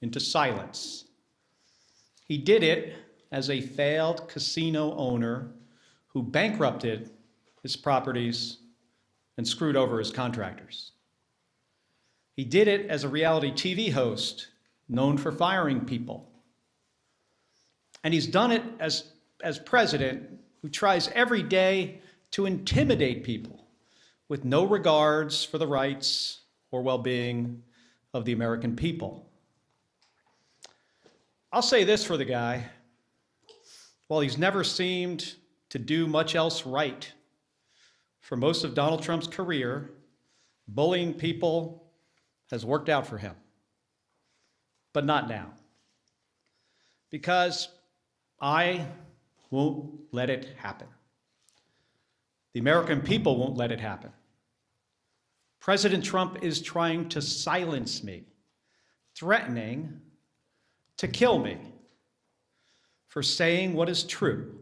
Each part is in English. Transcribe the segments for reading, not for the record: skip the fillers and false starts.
into silence. He did it as a failed casino owner who bankrupted his properties and screwed over his contractors. He did it as a reality TV host known for firing people. And he's done it as president who tries every day to intimidate people with no regards for the rights or well-being of the American people. I'll say this for the guy: while he's never seemed to do much else right, for most of Donald Trump's career, bullying people has worked out for him. But not now. Because I won't let it happen. The American people won't let it happen. President Trump is trying to silence me, threatening to kill me for saying what is true.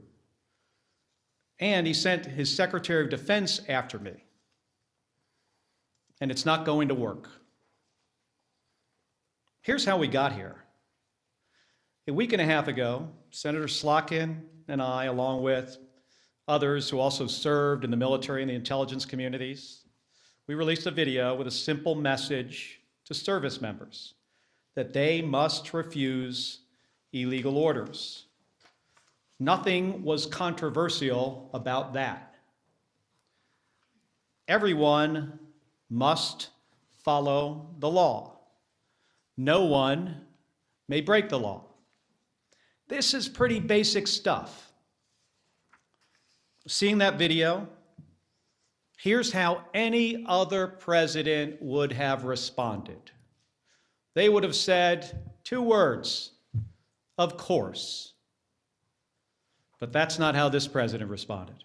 And he sent his Secretary of Defense after me. And it's not going to work. Here's how we got here. A week and a half ago, Senator Slotkin and I, along with others who also served in the military and the intelligence communities, we released a video with a simple message to service members that they must refuse illegal orders. Nothing was controversial about that. Everyone must follow the law. No one may break the law. This is pretty basic stuff. Seeing that video, here's how any other president would have responded. They would have said 2 words: of course. But that's not how this president responded.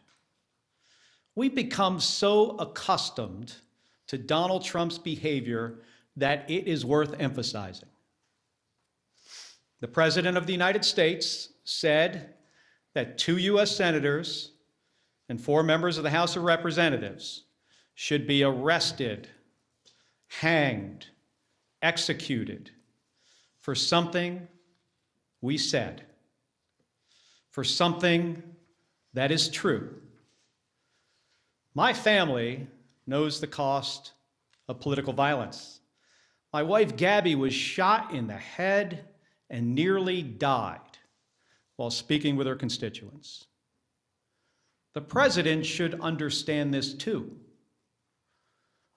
We've become so accustomed to Donald Trump's behavior that it is worth emphasizing. The President of the United States said that 2 U.S. senators and 4 members of the House of Representatives should be arrested, hanged, executed for something we said, for something that is true. My family knows the cost of political violence. My wife, Gabby, was shot in the head and nearly died while speaking with her constituents. The president should understand this too.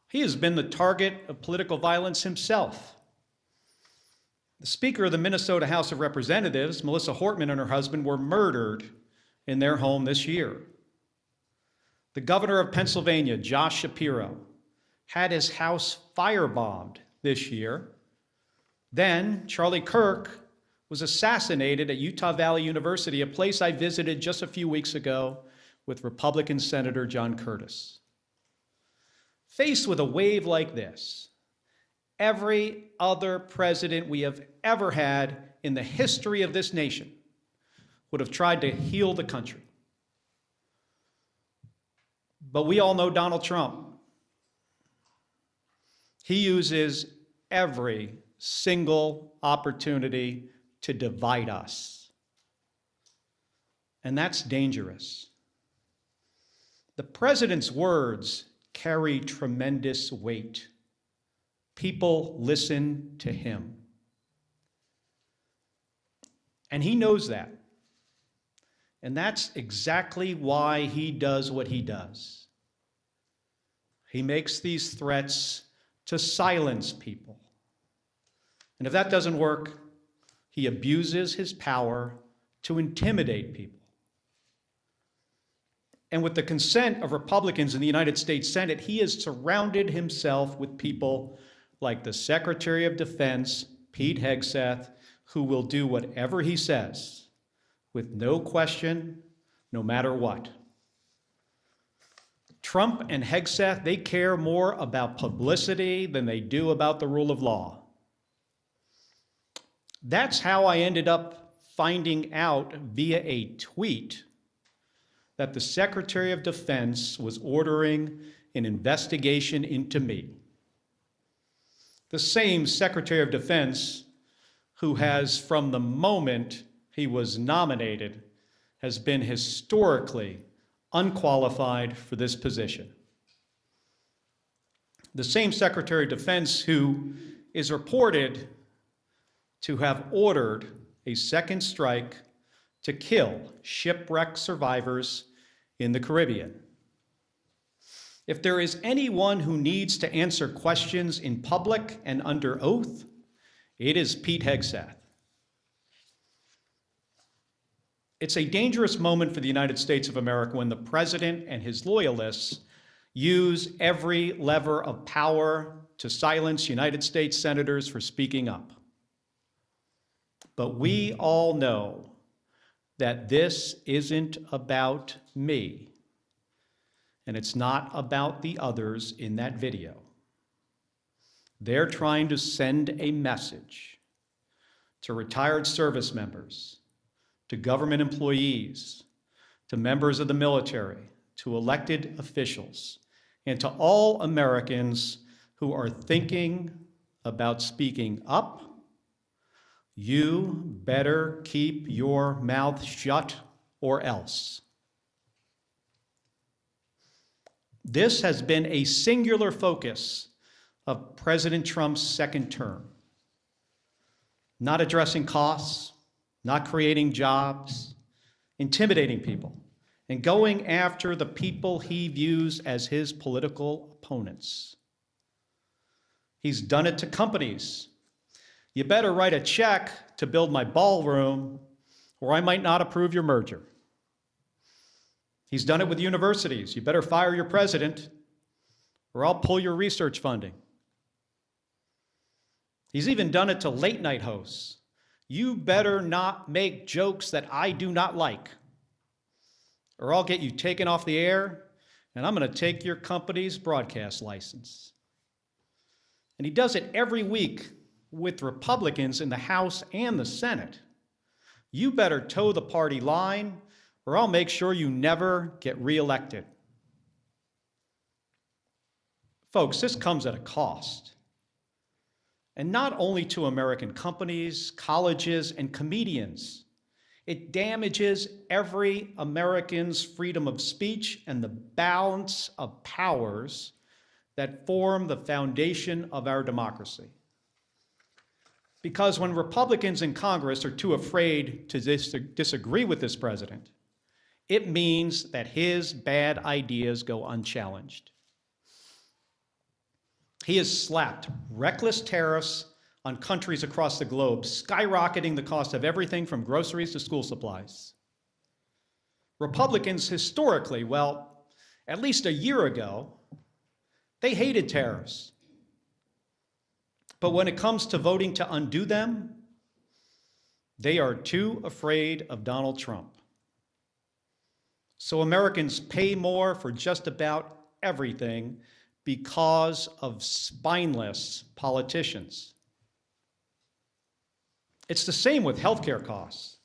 He has been the target of political violence himself. The Speaker of the Minnesota House of Representatives, Melissa Hortman, and her husband were murdered in their home this year. The governor of Pennsylvania, Josh Shapiro, had his house firebombed this year. Then Charlie Kirk was assassinated at Utah Valley University, a place I visited just a few weeks ago with Republican Senator John Curtis. Faced with a wave like this, every other president we have ever had in the history of this nation would have tried to heal the country. But we all know Donald Trump. He uses every single opportunity to divide us. And that's dangerous. The president's words carry tremendous weight. People listen to him. And he knows that. And that's exactly why he does what he does. He makes these threats to silence people. And if that doesn't work, he abuses his power to intimidate people. And with the consent of Republicans in the United States Senate, he has surrounded himself with people like the Secretary of Defense, Pete Hegseth, who will do whatever he says with no question, no matter what. Trump and Hegseth, they care more about publicity than they do about the rule of law. That's how I ended up finding out via a tweet that the Secretary of Defense was ordering an investigation into me. The same Secretary of Defense who has, from the moment he was nominated, has been historically unqualified for this position. The same Secretary of Defense who is reported to have ordered a second strike to kill shipwreck survivors in the Caribbean. If there is anyone who needs to answer questions in public and under oath, it is Pete Hegseth. It's a dangerous moment for the United States of America when the president and his loyalists use every lever of power to silence United States senators for speaking up. But we all know that this isn't about me, and it's not about the others in that video. They're trying to send a message to retired service members, to government employees, to members of the military, to elected officials, and to all Americans who are thinking about speaking up. You better keep your mouth shut or else. This has been a singular focus of President Trump's second term. Not addressing costs, not creating jobs, intimidating people, and going after the people he views as his political opponents. He's done it to companies. You better write a check to build my ballroom, or I might not approve your merger. He's done it with universities. You better fire your president, or I'll pull your research funding. He's even done it to late-night hosts. You better not make jokes that I do not like, or I'll get you taken off the air, and I'm going to take your company's broadcast license. And he does it every week with Republicans in the House and the Senate. You better toe the party line, or I'll make sure you never get reelected. Folks, this comes at a cost. And not only to American companies, colleges, and comedians. It damages every American's freedom of speech and the balance of powers that form the foundation of our democracy. Because when Republicans in Congress are too afraid to disagree with this president, it means that his bad ideas go unchallenged. He has slapped reckless tariffs on countries across the globe, skyrocketing the cost of everything from groceries to school supplies. Republicans historically, well, at least a year ago, they hated tariffs. But when it comes to voting to undo them, they are too afraid of Donald Trump. So Americans pay more for just about everything because of spineless politicians. It's the same with healthcare costs.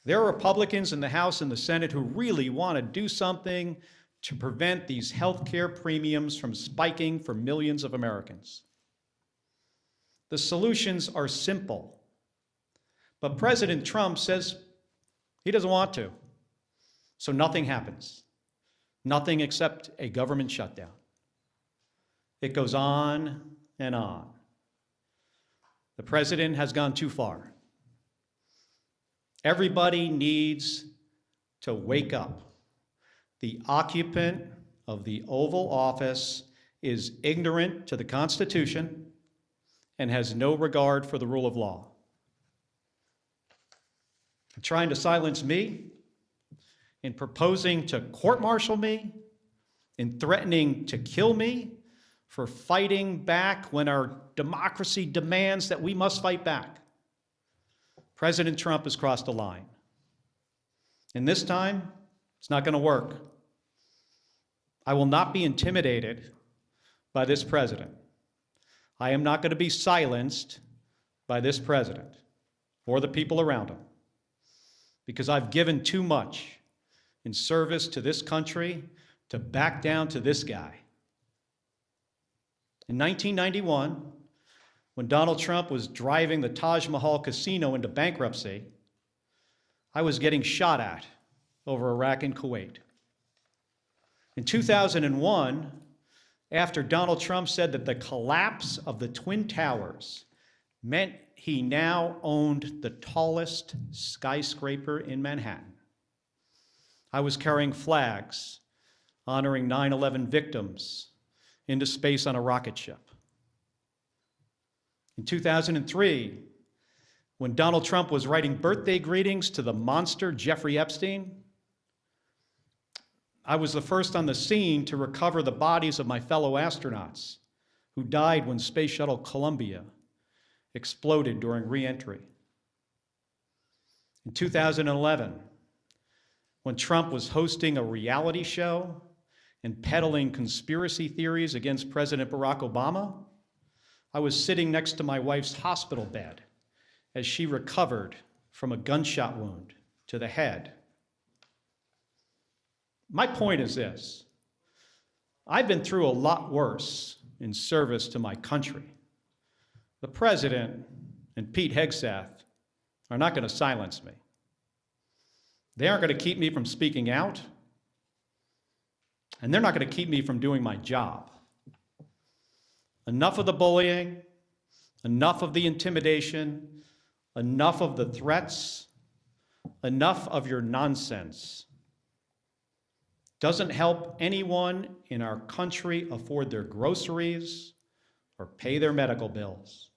There are Republicans in the House and the Senate who really want to do something to prevent these healthcare premiums from spiking for millions of Americans. The solutions are simple, but President Trump says he doesn't want to, so nothing happens. Nothing except a government shutdown. It goes on and on. The president has gone too far. Everybody needs to wake up. The occupant of the Oval Office is ignorant to the Constitution and has no regard for the rule of law. Trying to silence me, in proposing to court-martial me, in threatening to kill me, for fighting back when our democracy demands that we must fight back. President Trump has crossed a line. And this time, it's not going to work. I will not be intimidated by this president. I am not going to be silenced by this president or the people around him, because I've given too much in service to this country to back down to this guy. In 1991, when Donald Trump was driving the Taj Mahal casino into bankruptcy, I was getting shot at over Iraq and Kuwait. In 2001, after Donald Trump said that the collapse of the Twin Towers meant he now owned the tallest skyscraper in Manhattan, I was carrying flags honoring 9/11 victims into space on a rocket ship. In 2003, when Donald Trump was writing birthday greetings to the monster Jeffrey Epstein, I was the first on the scene to recover the bodies of my fellow astronauts who died when Space Shuttle Columbia exploded during re-entry. In 2011, when Trump was hosting a reality show and peddling conspiracy theories against President Barack Obama, I was sitting next to my wife's hospital bed as she recovered from a gunshot wound to the head. My point is this: I've been through a lot worse in service to my country. The president and Pete Hegseth are not going to silence me. They aren't going to keep me from speaking out, and they're not going to keep me from doing my job. Enough of the bullying, enough of the intimidation, enough of the threats, enough of your nonsense. Doesn't help anyone in our country afford their groceries or pay their medical bills.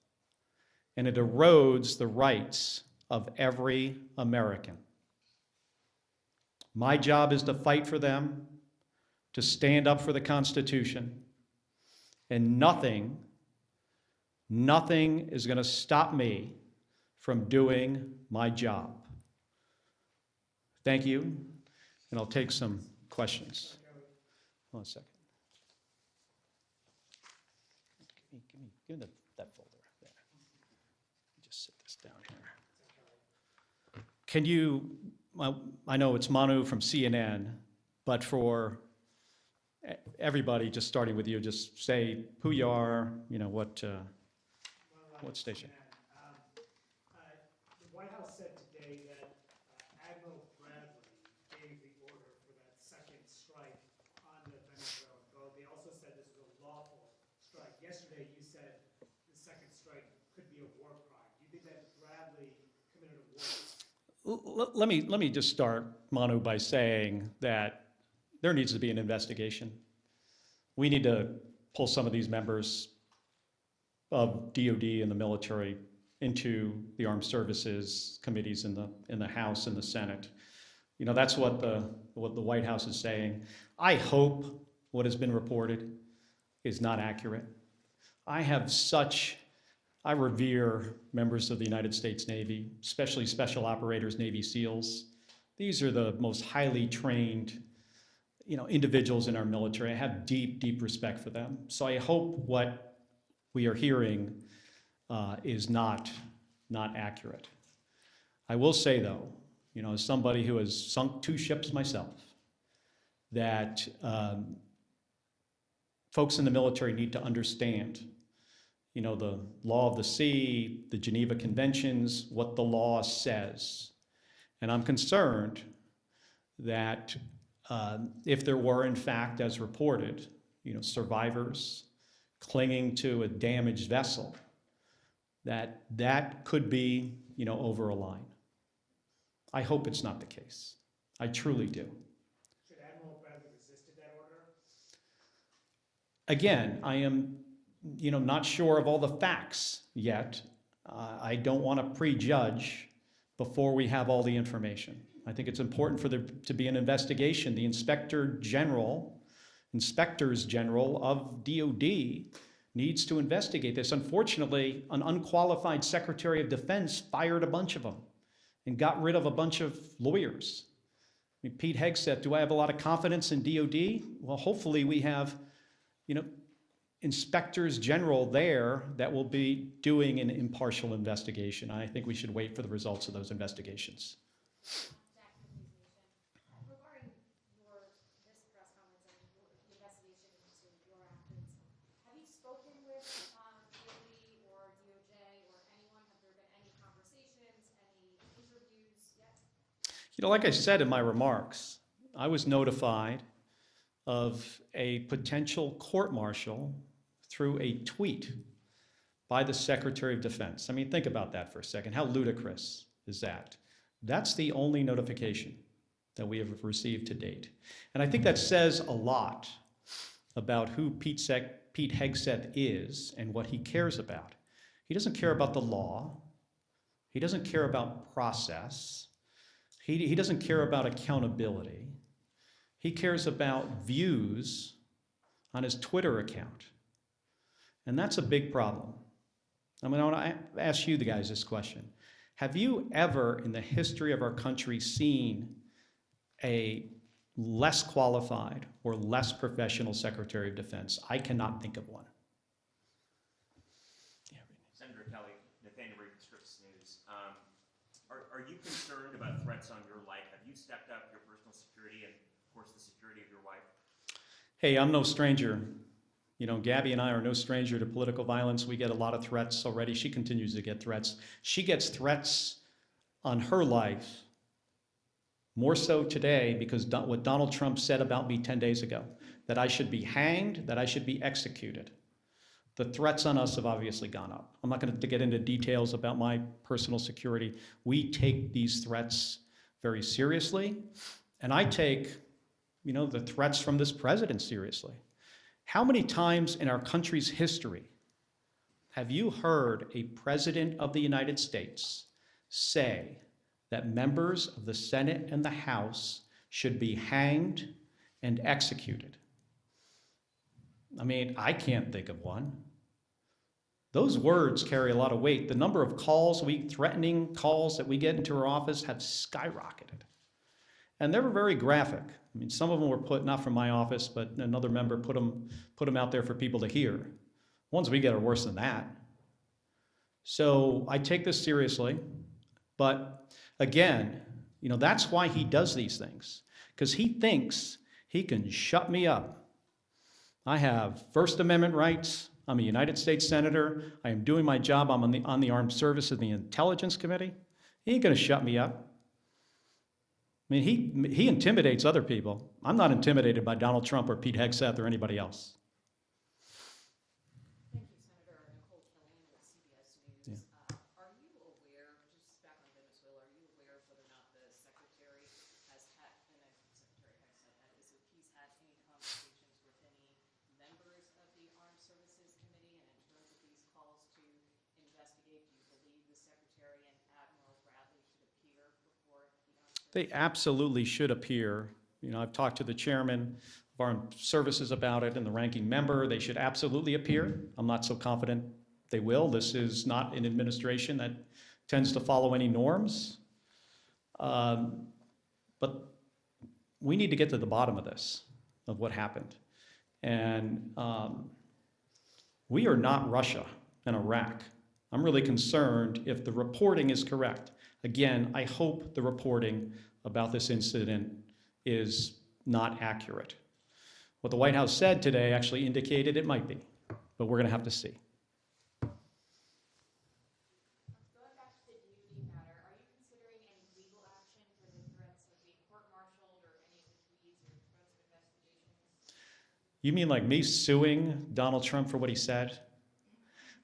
And it erodes the rights of every American. My job is to fight for them, to stand up for the Constitution, and nothing is going to stop me from doing my job. Thank you, and I'll take some questions. Hold on a second. Give me that folder there. Just sit this down here. Can you, well, I know it's Manu from CNN, but for everybody, just starting with you, just say who you are, what station. The White House said today that Admiral Bradley gave the order for that second strike on the Venezuelan boat. They also said this was a lawful strike. Yesterday, you said the second strike could be a war crime. Do you think that Bradley committed a war crime? Let me just start, Manu, by saying that there needs to be an investigation. We need to pull some of these members of DOD and the military into the armed services committees in the House and the Senate. That's what the White House is saying. I hope what has been reported is not accurate. I revere members of the United States Navy, especially special operators, Navy SEALs. These are the most highly trained individuals in our military. I have deep, deep respect for them. So I hope what we are hearing is not accurate. I will say, though, as somebody who has sunk 2 ships myself, that folks in the military need to understand, the law of the sea, the Geneva Conventions, what the law says. And I'm concerned that if there were, in fact, as reported, survivors clinging to a damaged vessel, that could be, over a line. I hope it's not the case. I truly do. Should Admiral Bradley resisted that order? Again, I am, not sure of all the facts yet. I don't want to prejudge before we have all the information. I think it's important for there to be an investigation. The inspectors general of DOD needs to investigate this. Unfortunately, an unqualified Secretary of Defense fired a bunch of them and got rid of a bunch of lawyers. Pete Hegseth, do I have a lot of confidence in DOD? Well, hopefully we have, inspectors general there that will be doing an impartial investigation. I think we should wait for the results of those investigations. Regarding this press conference and the investigation into your actions, have you spoken with DOD or DOJ Like I said in my remarks, I was notified of a potential court-martial through a tweet by the Secretary of Defense. I mean, think about that for a second. How ludicrous is that? That's the only notification that we have received to date. And I think that says a lot about who Pete Hegseth is and what he cares about. He doesn't care about the law. He doesn't care about process. He doesn't care about accountability. He cares about views on his Twitter account. And that's a big problem. I want to ask you guys this question. Have you ever in the history of our country seen a less qualified or less professional Secretary of Defense? I cannot think of one. Senator Kelly, Nathaniel Reed, Scripps News. Are you concerned about threats on your life? Have you stepped up your personal security and, of course, the security of your wife? Hey, I'm no stranger. Gabby and I are no stranger to political violence. We get a lot of threats already. She continues to get threats. She gets threats on her life, more so today because what Donald Trump said about me 10 days ago, that I should be hanged, that I should be executed. The threats on us have obviously gone up. I'm not going to get into details about my personal security. We take these threats very seriously, and I take, the threats from this president seriously. How many times in our country's history have you heard a president of the United States say that members of the Senate and the House should be hanged and executed? I mean, I can't think of one. Those words carry a lot of weight. The number of threatening calls that we get into our office have skyrocketed. And they were very graphic. I mean, some of them were put, not from my office, but another member put them out there for people to hear. Ones we get are worse than that. So I take this seriously. But again, that's why he does these things. Because he thinks he can shut me up. I have First Amendment rights. I'm a United States Senator. I am doing my job. I'm on the Armed Services and the Intelligence Committee. He ain't going to shut me up. I mean, he intimidates other people. I'm not intimidated by Donald Trump or Pete Hegseth or anybody else. Thank you, Senator. Nicole Killian with CBS News. Are you aware, just back on Venezuela, are you aware of whether or not the Secretary has had, and Secretary Hegseth he's had any conversations with any members of the Armed Services Committee, and in terms of these calls to investigate, do you believe the Secretary and Admiral Bradley should appear before the Armed Services? They absolutely should appear. I've talked to the chairman of Armed Services about it and the ranking member. They should absolutely appear. I'm not so confident they will. This is not an administration that tends to follow any norms. But we need to get to the bottom of this, of what happened. And we are not Russia and Iraq. I'm really concerned if the reporting is correct. Again, I hope the reporting about this incident is not accurate. What the White House said today actually indicated it might be, but we're going to have to see. Going back to the duty matter, are you considering any legal action for the threats of being court-martialed or any of the tweets or threats of investigations? You mean like me suing Donald Trump for what he said?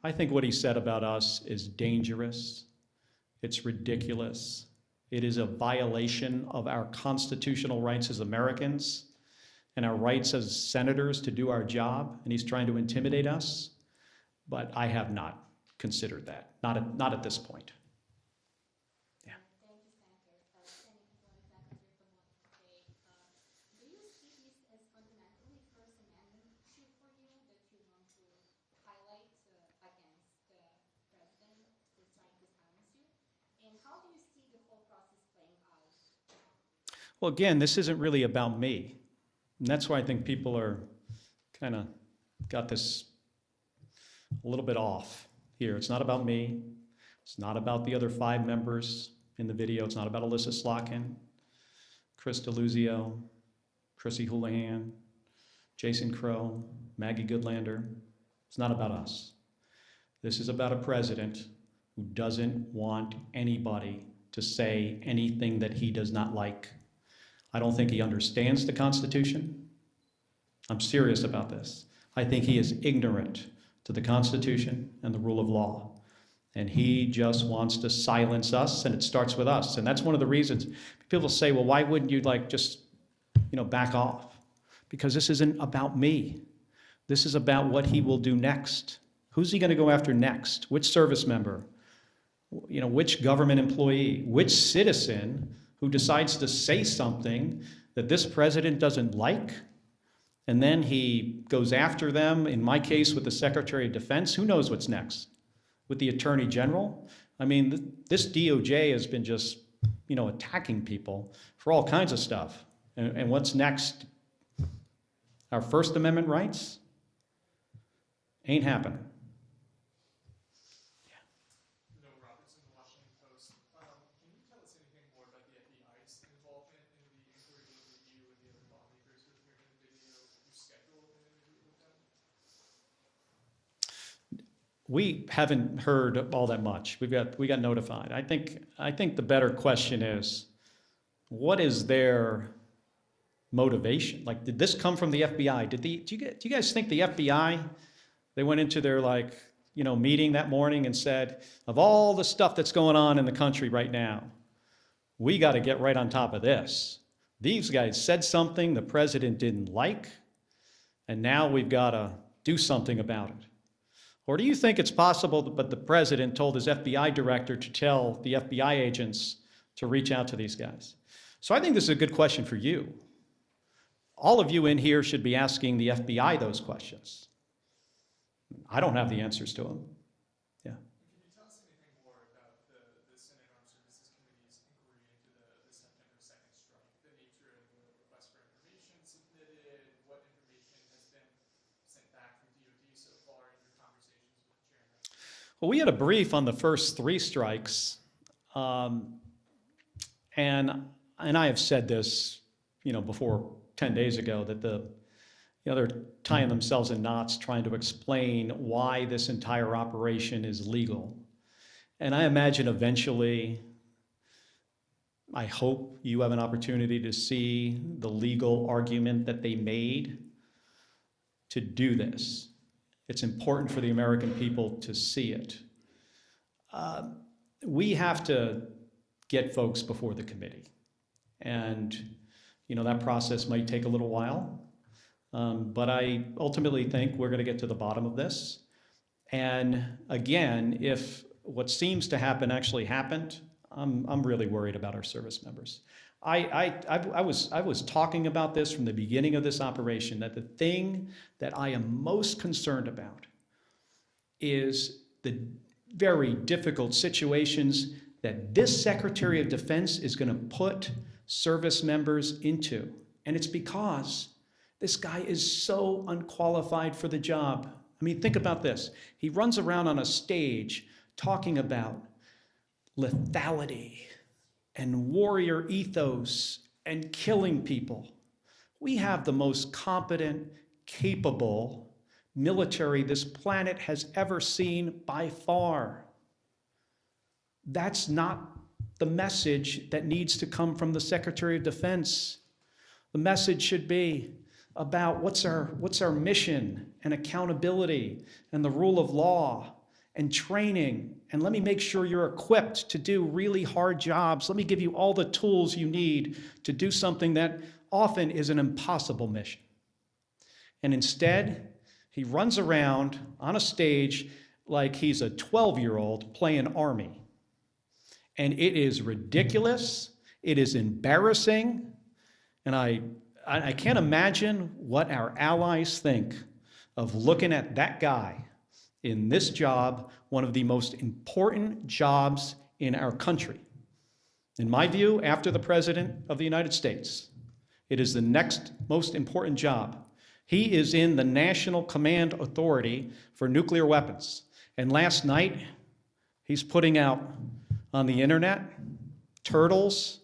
I think what he said about us is dangerous. It's ridiculous. It is a violation of our constitutional rights as Americans and our rights as senators to do our job, and he's trying to intimidate us. But I have not considered that, not at this point. Yeah. Thank you, Senator. Senator from do you see this as fundamentally First Amendment issue for you that you want to highlight against the president who's trying to silence you? And how do you see the whole process playing out? Well, again, this isn't really about me. And that's why I think people are kind of got this a little bit off here. It's not about me. It's not about the other 5 members in the video. It's not about Alyssa Slotkin, Chris DeLuzio, Chrissy Houlihan, Jason Crow, Maggie Goodlander. It's not about us. This is about a president who doesn't want anybody to say anything that he does not like. I don't think he understands the Constitution. I'm serious about this. I think he is ignorant to the Constitution and the rule of law. And he just wants to silence us, and it starts with us. And that's one of the reasons people say, well, why wouldn't you just back off? Because this isn't about me. This is about what he will do next. Who's he going to go after next? Which service member? Which government employee? Which citizen who decides to say something that this president doesn't like? And then he goes after them, in my case with the Secretary of Defense. Who knows what's next? With the Attorney General? I mean, this DOJ has been just, attacking people for all kinds of stuff. And what's next? Our First Amendment rights? Ain't happening. We haven't heard all that much. We got notified. I think the better question is, what is their motivation? Like, did this come from the FBI? Do you guys think the FBI, they went into their meeting that morning and said, of all the stuff that's going on in the country right now, we got to get right on top of this. These guys said something the president didn't like, and now we've got to do something about it. Or do you think it's possible but the president told his FBI director to tell the FBI agents to reach out to these guys? So I think this is a good question for you. All of you in here should be asking the FBI those questions. I don't have the answers to them. Yeah. Can you tell us anything more about the Senate Armed Services Committee's inquiry into the September 2nd strike, the nature of the request for information submitted, what information has been sent back from DOD so far in your conversations with Chairman? Well, we had a brief on the first 3 strikes, and I have said this, before 10 days ago, that they're tying themselves in knots trying to explain why this entire operation is legal. And I imagine eventually, I hope you have an opportunity to see the legal argument that they made to do this. It's important for the American people to see it. We have to get folks before the committee. And, that process might take a little while. But I ultimately think we're going to get to the bottom of this. And again, if what seems to happen actually happened, I'm really worried about our service members. I was talking about this from the beginning of this operation, that the thing that I am most concerned about is the very difficult situations that this Secretary of Defense is going to put service members into. And it's because this guy is so unqualified for the job. I mean, think about this. He runs around on a stage talking about lethality and warrior ethos and killing people. We have the most competent, capable military this planet has ever seen by far. That's not the message that needs to come from the Secretary of Defense. The message should be about what's our mission and accountability and the rule of law and training. And let me make sure you're equipped to do really hard jobs. Let me give you all the tools you need to do something that often is an impossible mission. And instead, he runs around on a stage like he's a 12-year-old playing Army. And it is ridiculous. It is embarrassing. And I can't imagine what our allies think of looking at that guy in this job, one of the most important jobs in our country. In my view, after the President of the United States, it is the next most important job. He is in the National Command Authority for Nuclear Weapons. And last night, he's putting out on the internet turtles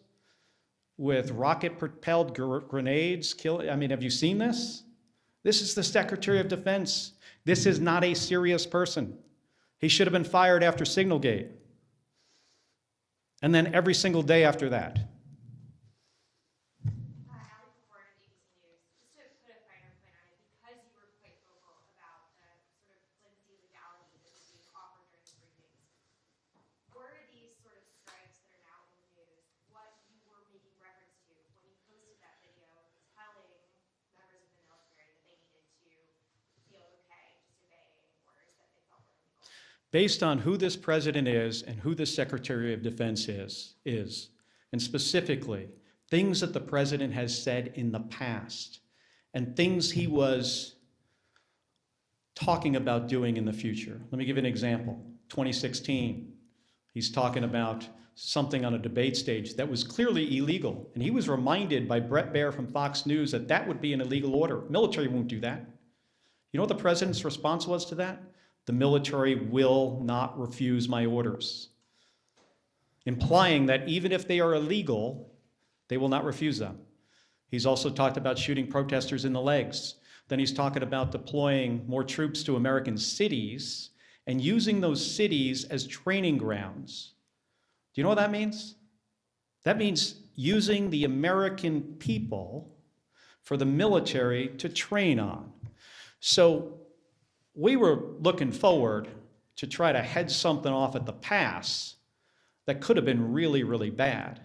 with rocket-propelled grenades. Have you seen this? This is the Secretary of Defense. This is not a serious person. He should have been fired after Signalgate. And then every single day after that. Allie Purport of ABC News. Just to put a finer point on it, because you were quite vocal about the sort of flimsy legality that was being offered during the briefings, were these sort of strikes that are now in the news what you were making reference to when you posted that video telling members of the military that they needed to feel okay just obeying any orders that they felt were illegal? Based on who this president is and who this Secretary of Defense is, and specifically things that the president has said in the past and things he was talking about doing in the future. Let me give you an example. 2016, he's talking about something on a debate stage that was clearly illegal, and he was reminded by Brett Baer from Fox News that that would be an illegal order. Military won't do that. You know what the president's response was to that? The military will not refuse my orders, implying that even if they are illegal, they will not refuse them. He's also talked about shooting protesters in the legs. Then he's talking about deploying more troops to American cities and using those cities as training grounds. Do you know what that means? That means using the American people for the military to train on. So we were looking forward to try to head something off at the pass that could have been really, really bad.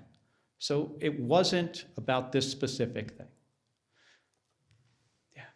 So it wasn't about this specific thing. Yeah.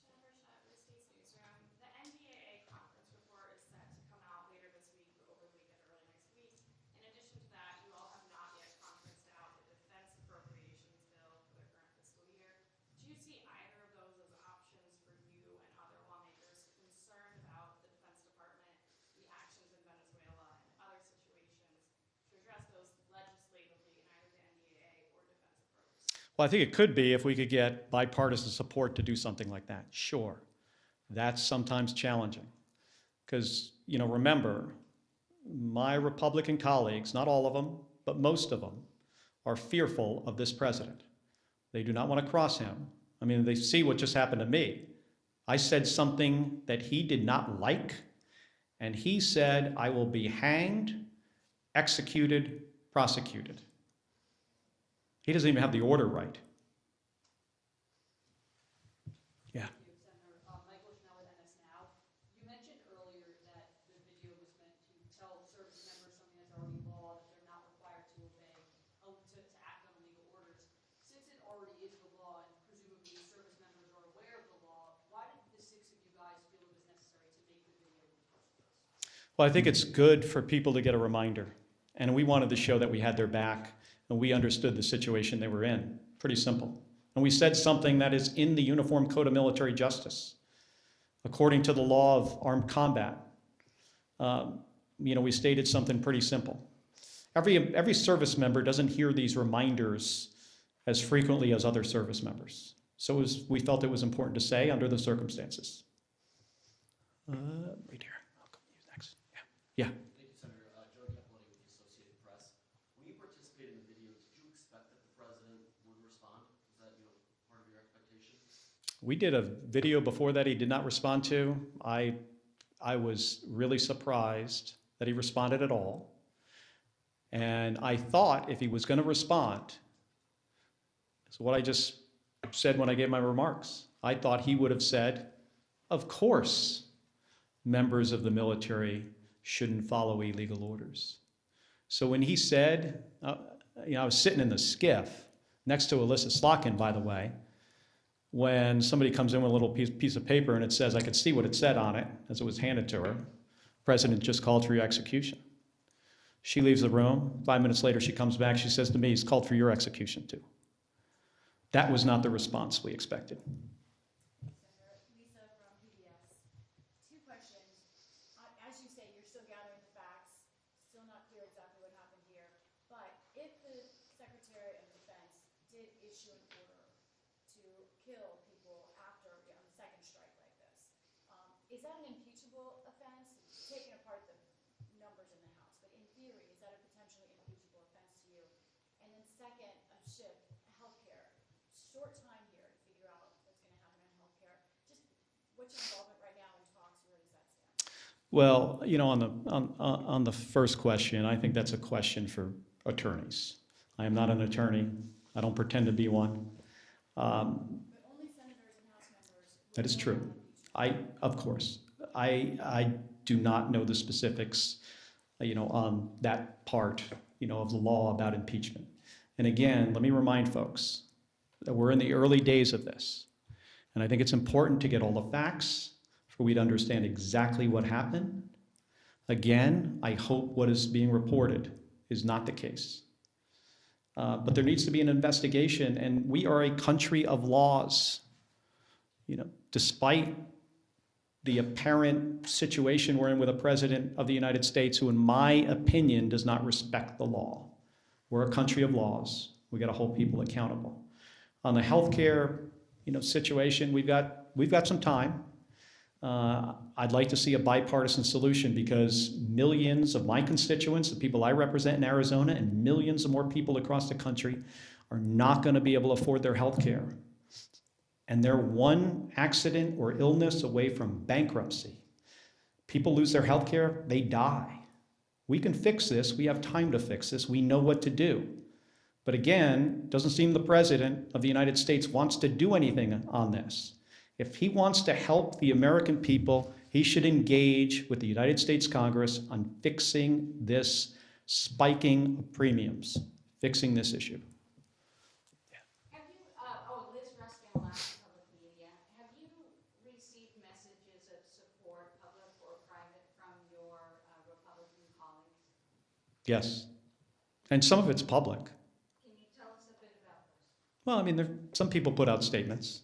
Jennifer Schott with State's Newsroom. The NDAA conference report is set to come out later this week or over the weekend or early next week. In addition to that, you all have not yet conferenced out the defense appropriations bill for the current fiscal year. Do you see either of those as options for you and other lawmakers concerned about the Defense Department, the actions in Venezuela, and other situations to address those legislatively in either the NDAA or defense appropriations? Well, I think it could be if we could get bipartisan support to do something like that. Sure. That's sometimes challenging. Because, remember, my Republican colleagues, not all of them, but most of them, are fearful of this president. They do not want to cross him. I mean, they see what just happened to me. I said something that he did not like, and he said, I will be hanged, executed, prosecuted. He doesn't even have the order right. Yeah. Senator Michael Schnell with MS Now. You mentioned earlier that the video was meant to tell service members something that's already law, that they're not required to obey, to act on legal orders. Since it already is the law, and presumably service members are aware of the law, why did the six of you guys feel it was necessary to make the video in the first place? Well, I think it's good for people to get a reminder. And we wanted to show that we had their back and we understood the situation they were in. Pretty simple. And we said something that is in the Uniform Code of Military Justice. According to the law of armed combat, we stated something pretty simple. Every service member doesn't hear these reminders as frequently as other service members. So we felt it was important to say under the circumstances. Right here. I'll come to you next. Yeah. Thank you, Senator. Joe Capponi with the Associated Press. When you participated in the video, did you expect that the president would respond? Was that part of your expectation? We did a video before that he did not respond to. I was really surprised that he responded at all. And I thought if he was going to respond, so what I just said when I gave my remarks, I thought he would have said, of course, members of the military shouldn't follow illegal orders. So when he said, I was sitting in the skiff next to Alyssa Slotkin, by the way, when somebody comes in with a little piece of paper and it says, I could see what it said on it as it was handed to her, President just called for your execution. She leaves the room. 5 minutes later, she comes back. She says to me, he's called for your execution too. That was not the response we expected. Senator Lisa from PBS. Two questions. As you say, you're still gathering the facts, still not clear exactly what happened here. But if the Secretary of Defense did issue an order to kill people after on the second strike like this, is that an impeachable offense? Taking apart the numbers in the House, but in theory, is that a potentially impeachable offense to you? And then second, healthcare. Short time here to figure out what's going to happen in healthcare. Just what's your involvement right now in talks? Where does that stand? Well, on the first question, I think that's a question for attorneys. I am not an attorney. I don't pretend to be one. But only senators and House members. That is true. Of course, I do not know the specifics, on that part, of the law about impeachment. And again, let me remind folks that we're in the early days of this. And I think it's important to get all the facts for we to understand exactly what happened. Again, I hope what is being reported is not the case. But there needs to be an investigation, and we are a country of laws. Despite the apparent situation we're in with a president of the United States who, in my opinion, does not respect the law. We're a country of laws. We got to hold people accountable. On the healthcare, situation, we've got some time. I'd like to see a bipartisan solution because millions of my constituents, the people I represent in Arizona, and millions of more people across the country are not going to be able to afford their health care. And they're one accident or illness away from bankruptcy. People lose their health care, they die. We can fix this. We have time to fix this. We know what to do. But again, it doesn't seem the President of the United States wants to do anything on this. If he wants to help the American people, he should engage with the United States Congress on fixing this spiking of premiums, fixing this issue. Have you, Liz Ruskin, Alaska Public Media, have you received messages of support, public or private, from your Republican colleagues? Yes. And some of it's public. Can you tell us a bit about those? Well, I mean, some people put out statements.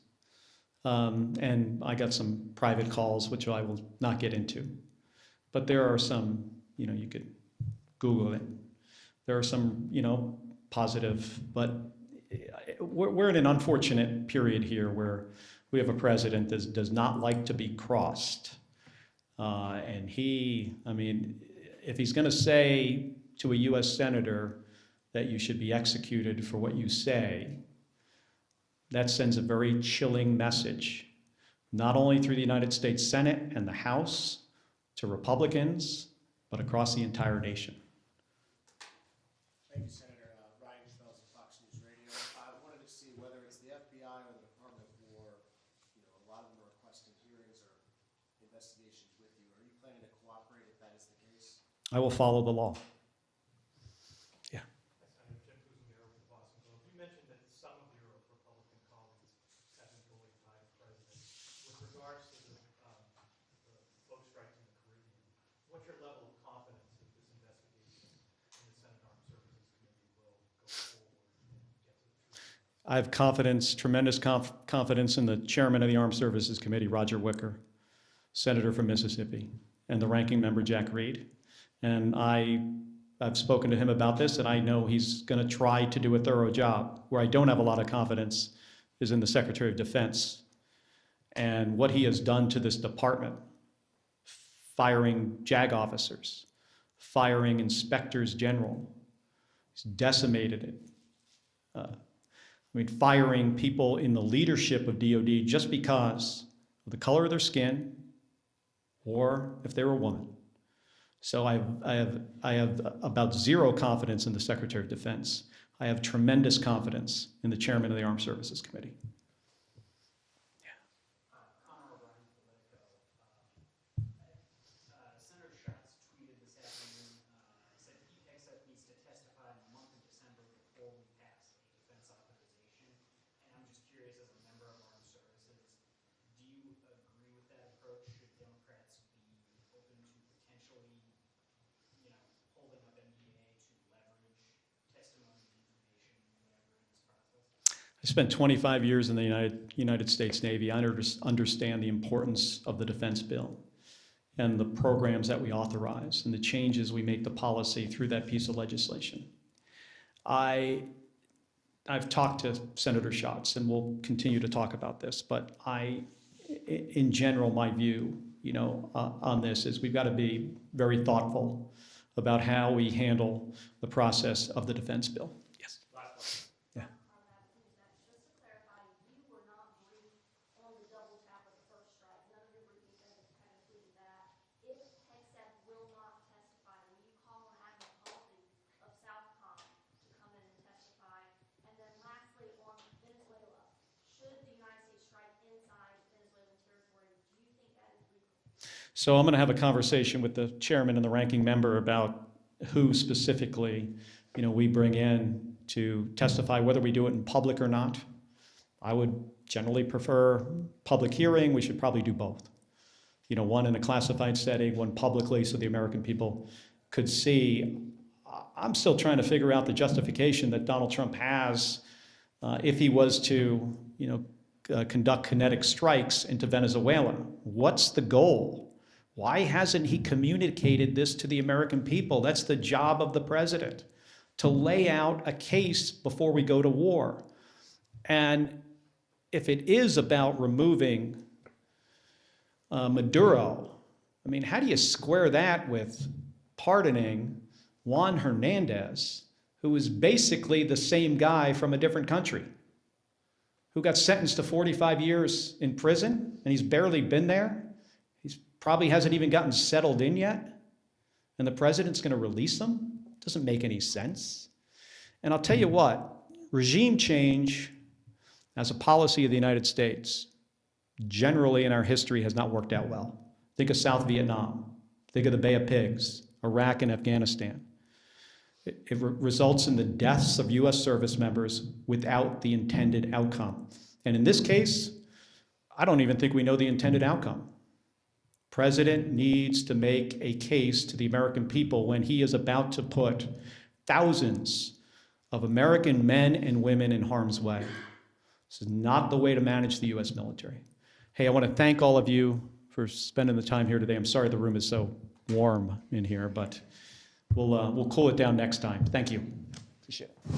And I got some private calls, which I will not get into. But there are some, you could Google it. There are some, positive, but we're in an unfortunate period here where we have a president that does not like to be crossed. And if he's going to say to a U.S. senator that you should be executed for what you say, that sends a very chilling message, not only through the United States Senate and the House to Republicans, but across the entire nation. Thank you, Senator. Ryan Schmelz of Fox News Radio. I wanted to see whether it's the FBI or the Department of War, a lot of them are requesting hearings or investigations with you. Are you planning to cooperate if that is the case? I will follow the law. You mentioned that some of your Republican colleagues have been bullied by the president. With regards to the boat strikes in the Caribbean, what's your level of confidence that this investigation in the Senate Armed Services Committee will go forward and get to the truth? I have confidence, tremendous confidence in the chairman of the Armed Services Committee, Roger Wicker, senator from Mississippi, and the ranking member, Jack Reed. And I've spoken to him about this, and I know he's going to try to do a thorough job. Where I don't have a lot of confidence is in the Secretary of Defense and what he has done to this department, firing JAG officers, firing inspectors general. He's decimated it. Firing people in the leadership of DOD just because of the color of their skin or if they were a woman. So I have about zero confidence in the Secretary of Defense. I have tremendous confidence in the chairman of the Armed Services Committee. Senator Schatz tweeted this afternoon, said Hegseth needs to testify in the month of December before we pass a defense authorization. And I'm just curious, as a member of Armed Services, do you agree with that approach? Should Democrats be open to potentially, holding up NDA to leverage testimony and information whenever in this process? I spent 25 years in the United States Navy. I understand the importance of the defense bill and the programs that we authorize and the changes we make to policy through that piece of legislation. I've talked to Senator Schatz, and we'll continue to talk about this, but in general, my view, on this is we've got to be very thoughtful about how we handle the process of the defense bill. Yes. Yeah. Just to clarify, you were not briefed on the double tap of the first strike. None of your briefings have included that. If Hegseth will not testify, will you call on Admiral Halsey of Southcom So I'm going to have a conversation with the chairman and the ranking member about who specifically, we bring in to testify, whether we do it in public or not. I would generally prefer public hearing. We should probably do both. One in a classified setting, one publicly, so the American people could see. I'm still trying to figure out the justification that Donald Trump has if he was to, conduct kinetic strikes into Venezuela. What's the goal? Why hasn't he communicated this to the American people? That's the job of the president, to lay out a case before we go to war. And if it is about removing Maduro, how do you square that with pardoning Juan Hernandez, who is basically the same guy from a different country, who got sentenced to 45 years in prison, and he's barely been there? He probably hasn't even gotten settled in yet, and the president's going to release him? Doesn't make any sense. And I'll tell you what, regime change as a policy of the United States generally in our history has not worked out well. Think of South Vietnam. Think of the Bay of Pigs, Iraq and Afghanistan. It results in the deaths of U.S. service members without the intended outcome. And in this case, I don't even think we know the intended outcome. President needs to make a case to the American people when he is about to put thousands of American men and women in harm's way. This is not the way to manage the U.S. military. Hey, I want to thank all of you for spending the time here today. I'm sorry the room is so warm in here, but we'll cool it down next time. Thank you. Appreciate it.